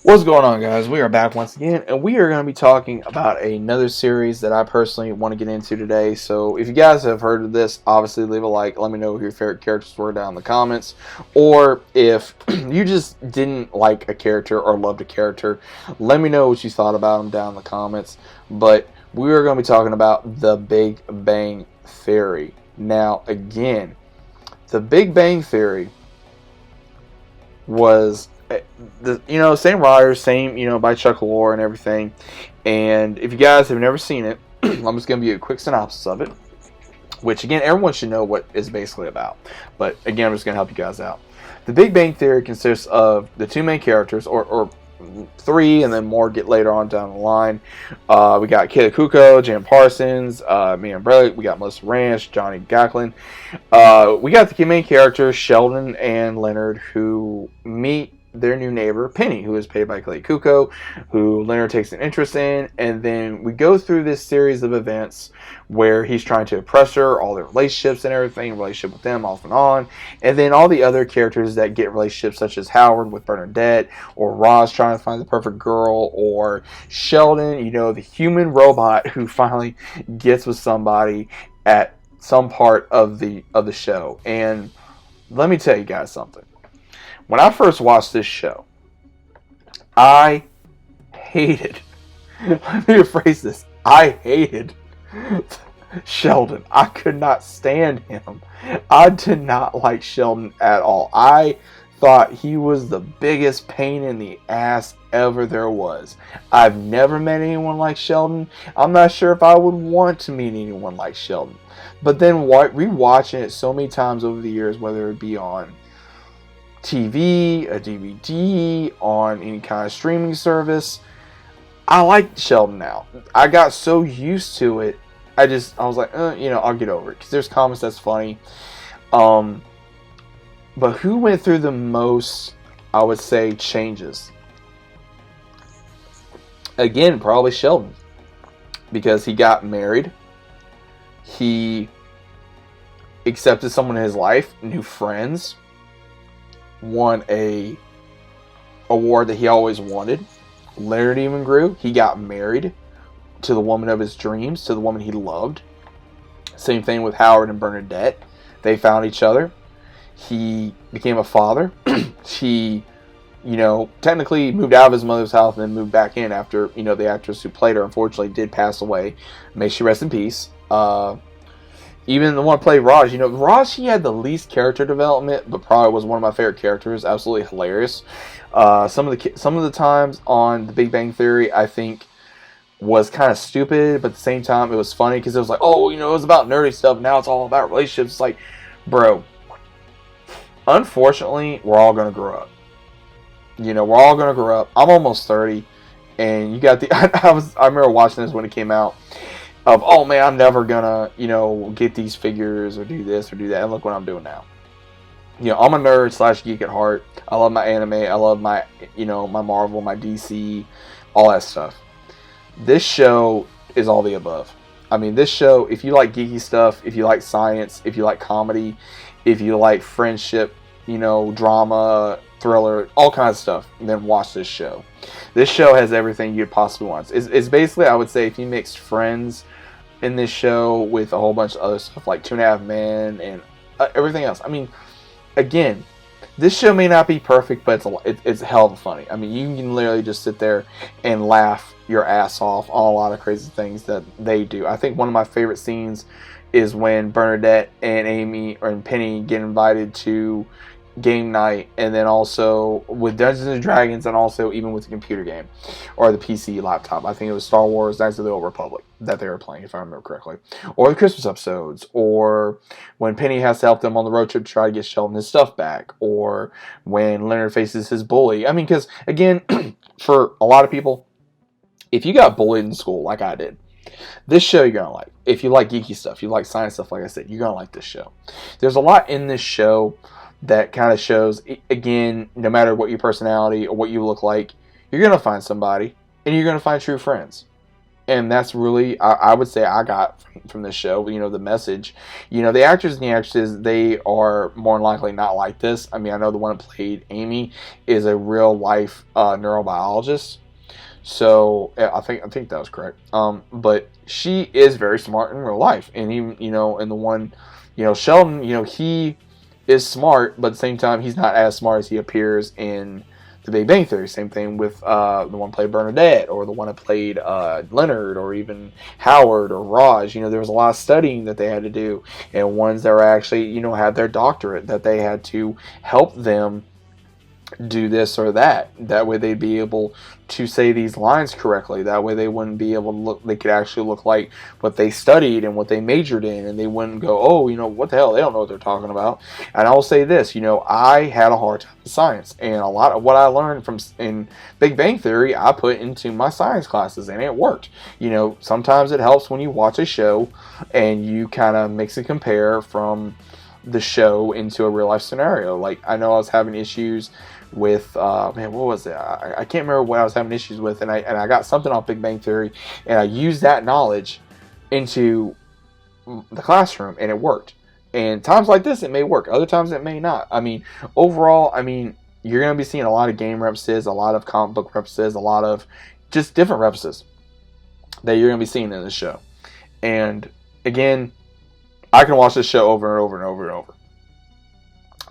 What's going on, guys? We are back once again, and we are going to be talking about another series that I personally want to get into today. So, if you guys have heard of this, obviously leave a like. Let me know who your favorite characters were down in the comments. Or if you just didn't like a character or loved a character, let me know what you thought about them down in the comments. But we are going to be talking about The Big Bang Theory. Now, again, The Big Bang Theory was same writers, same by Chuck Lorre and everything. And if you guys have never seen it, I'm just gonna give you a quick synopsis of it, which again everyone should know what it's basically about. But again, I'm just gonna help you guys out. The Big Bang Theory consists of the two main characters, or three, and then more get later on down the line. We got Kayla Kuko, Jan Parsons, Mia Umbrella. We got Melissa Ranch, Johnny Gacklin. We got the main characters, Sheldon and Leonard, who meet their new neighbor, Penny, who is played by Kayla Kuko, who Leonard takes an interest in. And then we go through this series of events where he's trying to impress her, all their relationships and everything, relationship with them off and on. And then all the other characters that get relationships, such as Howard with Bernadette, or Roz trying to find the perfect girl, or Sheldon, the human robot who finally gets with somebody at some part of the show. And let me tell you guys something. When I first watched this show, I hated, let me rephrase this, I hated Sheldon. I could not stand him. I did not like Sheldon at all. I thought he was the biggest pain in the ass ever there was. I've never met anyone like Sheldon. I'm not sure if I would want to meet anyone like Sheldon. But then rewatching it so many times over the years, whether it be on TV, a DVD, on any kind of streaming service, I like Sheldon now. I got so used to it. I was like, I'll get over it. Because there's comments that's funny. But who went through the most, I would say, changes? Again, probably Sheldon. Because he got married. He accepted someone in his life, new friends, won a award that he always wanted. Leonard even grew. He got married to the woman of his dreams, to the woman he loved. Same thing with Howard and Bernadette. They found each other. He became a father. He, technically moved out of his mother's house and then moved back in after, the actress who played her unfortunately did pass away. May she rest in peace. Even the one who played Raj, Raj, he had the least character development, but probably was one of my favorite characters. Absolutely hilarious. Some of the times on The Big Bang Theory, I think, was kind of stupid, but at the same time, it was funny because it was like, it was about nerdy stuff. Now it's all about relationships. It's like, bro, unfortunately, we're all gonna grow up. We're all gonna grow up. I'm almost 30, and you got the. I remember watching this when it came out. Of, oh man, I'm never gonna, get these figures or do this or do that. And look what I'm doing now. I'm a nerd / geek at heart. I love my anime. I love my, my Marvel, my DC, all that stuff. This show is all the above. I mean, this show, if you like geeky stuff, if you like science, if you like comedy, if you like friendship, drama, thriller, all kinds of stuff, then watch this show. This show has everything you'd possibly want. It's basically, I would say, if you mixed Friends in this show with a whole bunch of other stuff like Two and a Half Men and everything else. I mean, again, this show may not be perfect, but it's hell of a funny. I mean, you can literally just sit there and laugh your ass off on a lot of crazy things that they do. I think one of my favorite scenes is when Bernadette and Amy and Penny get invited to game night, and then also with Dungeons and Dragons, and also even with the computer game or the PC laptop. I think it was Star Wars Knights of the Old Republic that they were playing, if I remember correctly, or the Christmas episodes, or when Penny has to help them on the road trip to try to get Sheldon his stuff back, or when Leonard faces his bully. I mean, because again, for a lot of people, if you got bullied in school like I did, this show you're going to like. If you like geeky stuff, you like science stuff, like I said, you're going to like this show. There's a lot in this show that kind of shows, again, no matter what your personality or what you look like, you're going to find somebody, and you're going to find true friends. And that's really, I would say, I got from this show. The message. The actors and the actresses, they are more than likely not like this. I mean, I know the one that played Amy is a real life neurobiologist. So I think that was correct. But she is very smart in real life, and even in the one, Sheldon, he is smart, but at the same time, he's not as smart as he appears in the Big Bang Theory. Same thing with the one that played Bernadette, or the one that played Leonard, or even Howard or Raj. There was a lot of studying that they had to do, and ones that were actually, had their doctorate, that they had to help them do this or that. That way they'd be able to say these lines correctly. That way they wouldn't be able to look, they could actually look like what they studied and what they majored in, and they wouldn't go, oh, what the hell, they don't know what they're talking about. And I'll say this, I had a hard time with science, and a lot of what I learned from in Big Bang Theory, I put into my science classes, and it worked. Sometimes it helps when you watch a show and you kind of mix and compare from the show into a real life scenario. Like, I know I was having issues with what was it? I can't remember what I was having issues with, and I got something off Big Bang Theory, and I used that knowledge into the classroom, and it worked. And times like this, it may work. Other times, it may not. I mean, overall, you're going to be seeing a lot of game references, a lot of comic book references, a lot of just different references that you're going to be seeing in this show. And again, I can watch this show over and over and over and over.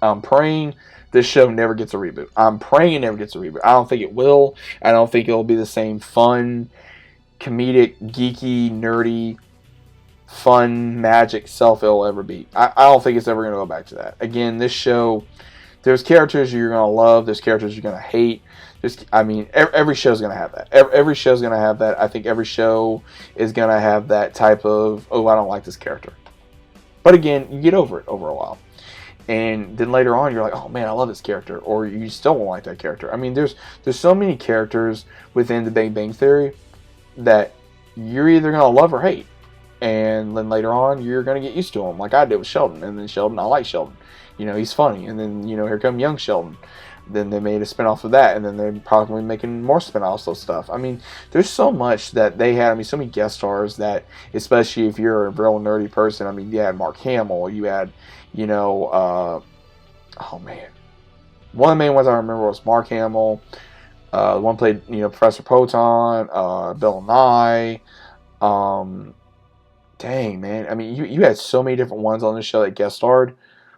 I'm praying this show never gets a reboot. I'm praying it never gets a reboot. I don't think it will. I don't think it'll be the same fun, comedic, geeky, nerdy, fun, magic self it'll ever be. I don't think it's ever going to go back to that. Again, this show, there's characters you're going to love. There's characters you're going to hate. Every show's going to have that. Every show's going to have that. I think every show is going to have that type of, oh, I don't like this character. But again, you get over it over a while. And then later on, you're like, oh man, I love this character. Or you still won't like that character. There's so many characters within the Big Bang Theory that you're either going to love or hate. And then later on, you're going to get used to him, like I did with Sheldon. And then Sheldon, I like Sheldon. He's funny. And then, here come young Sheldon. Then they made a spinoff of that, and then they're probably making more spinoffs of stuff. There's so much that they had. So many guest stars that, especially if you're a real nerdy person, you had Mark Hamill, you had, oh man. One of the main ones I remember was Mark Hamill. The one played, Professor Proton, Bill Nye. Dang, man. You had so many different ones on this show that guest starred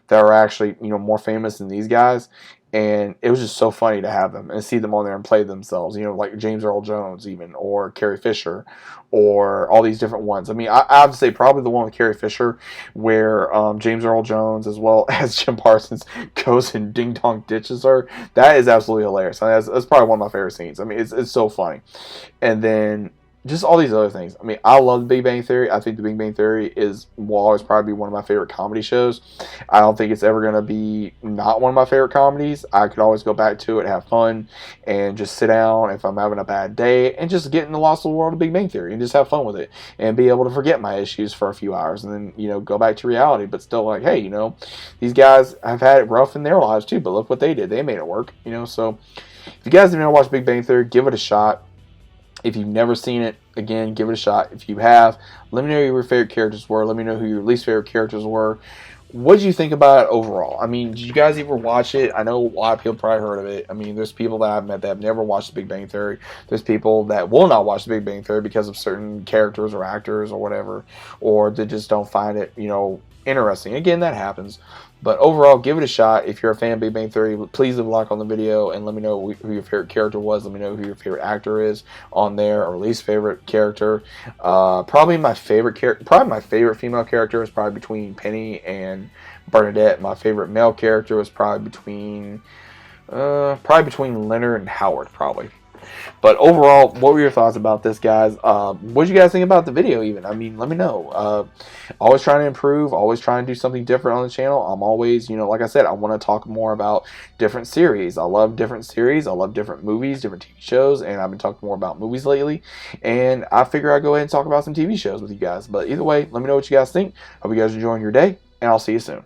that are actually, more famous than these guys. And it was just so funny to have them and see them on there and play themselves, like James Earl Jones even, or Carrie Fisher, or all these different ones. I would say probably the one with Carrie Fisher where James Earl Jones as well as Jim Parsons goes and ding-dong ditches her. That is absolutely hilarious. That's probably one of my favorite scenes. It's so funny. And then just all these other things. I love the Big Bang Theory. I think the Big Bang Theory will always probably be one of my favorite comedy shows. I don't think it's ever going to be not one of my favorite comedies. I could always go back to it, have fun, and just sit down if I'm having a bad day and just get in the lost world of Big Bang Theory and just have fun with it and be able to forget my issues for a few hours and then, go back to reality. But still like, hey, these guys have had it rough in their lives too, but look what they did. They made it work, So if you guys have never watched Big Bang Theory, give it a shot. If you've never seen it, again, give it a shot. If you have, let me know who your favorite characters were. Let me know who your least favorite characters were. What did you think about it overall? Did you guys ever watch it? I know a lot of people probably heard of it. There's people that I've met that have never watched The Big Bang Theory. There's people that will not watch The Big Bang Theory because of certain characters or actors or whatever, or they just don't find it, interesting. Again, that happens. But overall, give it a shot. If you're a fan of Big Bang Theory, please leave a like on the video and let me know who your favorite character was. Let me know who your favorite actor is on there, or least favorite character. Probably my favorite female character is probably between Penny and Bernadette. My favorite male character was probably between Leonard and Howard, probably. But overall, what were your thoughts about this, guys? What did you guys think about the video even? Let me know. Always trying to improve, always trying to do something different on the channel. I'm always, like I said, I want to talk more about different series. I love different series. I love different movies, different TV shows, and I've been talking more about movies lately. And I figure I'd go ahead and talk about some TV shows with you guys. But either way, let me know what you guys think. Hope you guys are enjoying your day, and I'll see you soon.